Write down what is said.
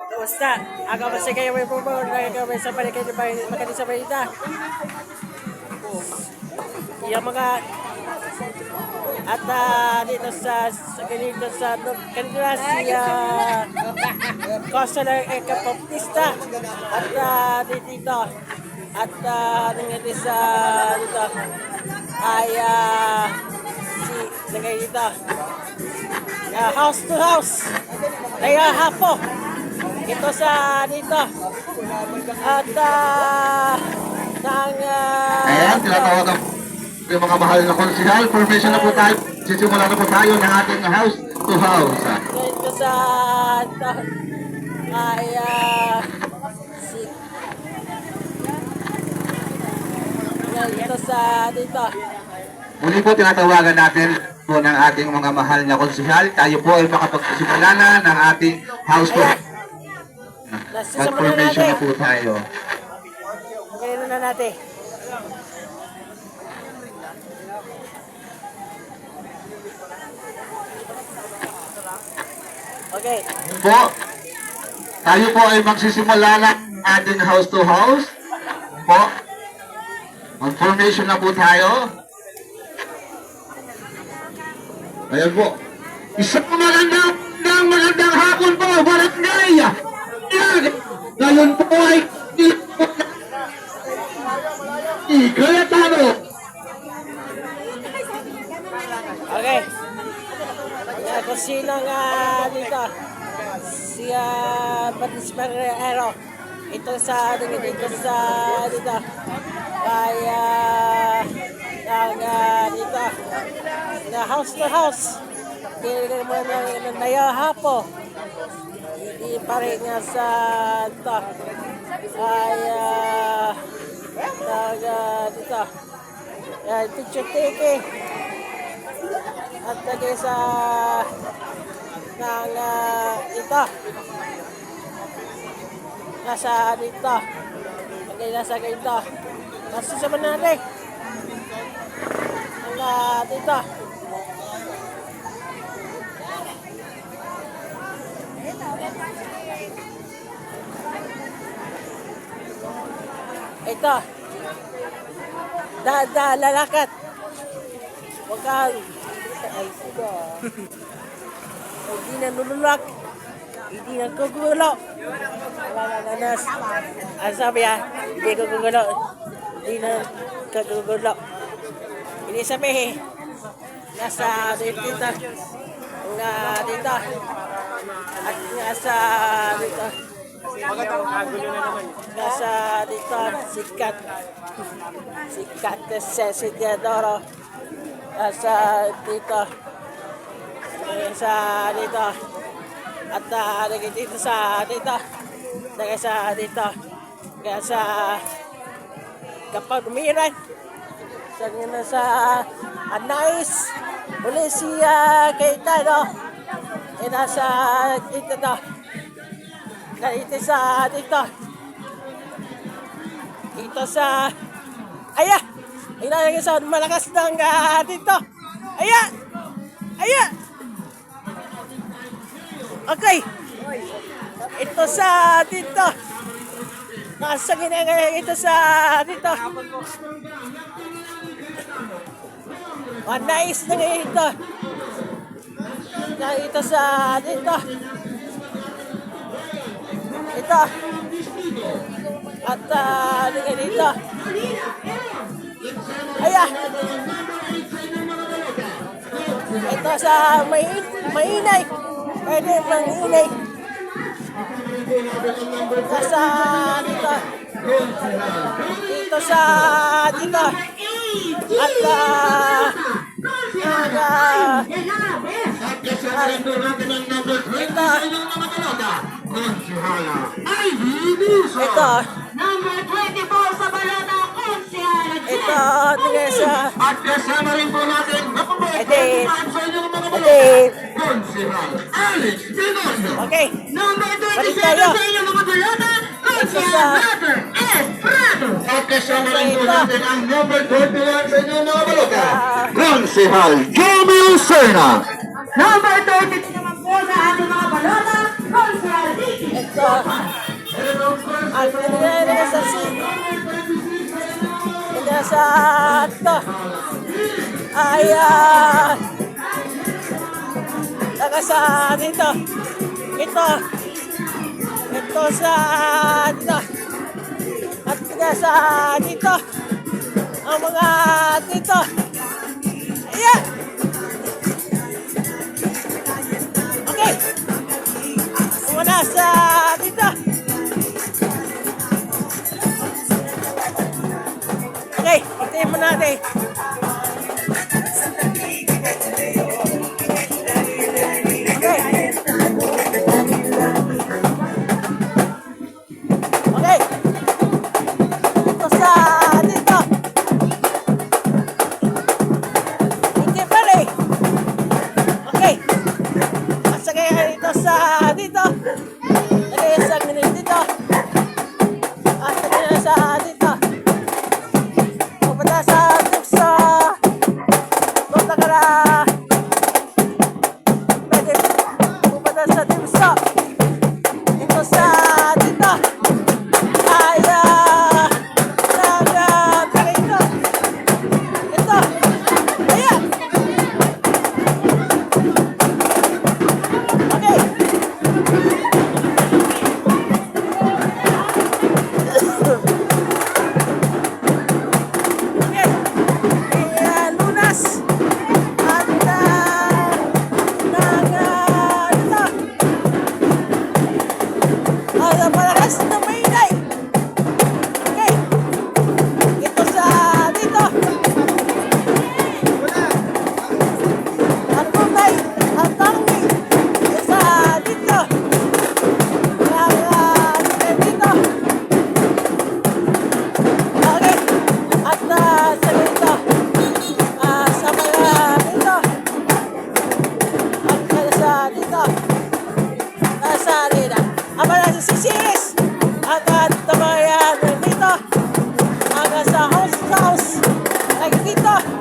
Kamusta? Ako ba sa kayo may promo? Nagkakabay sa palikay na magkali sa balita. Yung mga at dito sa ganito sa kanila si Consular Eka Bautista at dito at dito sa dito ay si lagay dito house to house kaya hapo ito sa dito at ayan, tinatawag yung mga mahal na konsihal. Formation na po tayo. Sisimula na po tayo ng ating house to house. ito sa ito ay si ito sa dito Muli po tinatawagan natin po ng ating mga mahal na konsihal. Tayo po ay makapagsimula na ng ating house to house. Mag-formation na po tayo. Ganyan na natin. Okay. Po, tayo po ay magsisimula na ng ating house to house. Po, mag-formation na po tayo. Ayan po. Isang magandang hapon po, barangay. Ngayon po ay Cayetano. Okay. Kung sino nga dito, si Batis Marrero. Ito sa dito sa dito. Kaya dito. Na house to house. Kaya mo na nayahapo. Hindi pa rin nga sa ito. Kaya dito. Picture taking. At lagay sa ng ito. Nasa dito. Lagay nasa ganito. Nasa sa manali. Ang dito. Ito. Lalakat. Huwag kang ay siya. Hindi na nululak. Hindi na kugulo. Nanas. Ang sabi hindi kugulo. Hindi na kugulo. Hindi sabi nasa dito. Dito. At nasa dito. Nasa dito sikat si Teodoro nasa dito sa dito at dito sa dito sa dito kaya sa kapag umiran sa Anais uli si Cayetano nasa dito dito sa dito sa ilalagay sa malakas ng dito okay ito sa dito nasa ginagaya ito sa dito nice na ngayon ito sa dito ito at dito ito sa mainay pwede mainay sa dito sa dito at ito Number 24 sa balota, Konsyala J. ito tingnan sa At kasama rin po natin Ate. sa inyong mga Ate. Konsihal Alex Pinono. okay Number balik 27 tayo sa inyong mga balota, Konsyala Brother S. Prado. At kasama rin po natin ang number 21 sa inyong mga balota, Konsihal Jamie Serna. Number 32 naman po sa ating mga balota, Konsyala Vicky. ito sa ito. Ay, taga sa dito. Ito. Ito sa dito. At taga sa dito. Ang mga dito. Ayan. Okay. Muna sa dito. Okay, itayin mo natin. Okay. Okay. Ito sa dito. Hindi pala eh. Okay. At sa kaya ito sa dito. Lagay sa ganun dito. At sa kaya sa dito. Pupunta sa tukso. Punta ka na. Pwede. Pupunta sa tukso. Ito sa dito. Ay, tagay ito. Ito. Ayan. Okay. Okay. Lunas. At ito. Malakas na maingay. Okay. Ito sa dito. Ang tunay. Ang tangi. Ito sa dito. Dito. Okay. At sa dito. Sa mga dito. At sa dito. Sa arena. Abala sa sisiris. At tabayan dito. Hanggang sa house. Like dito.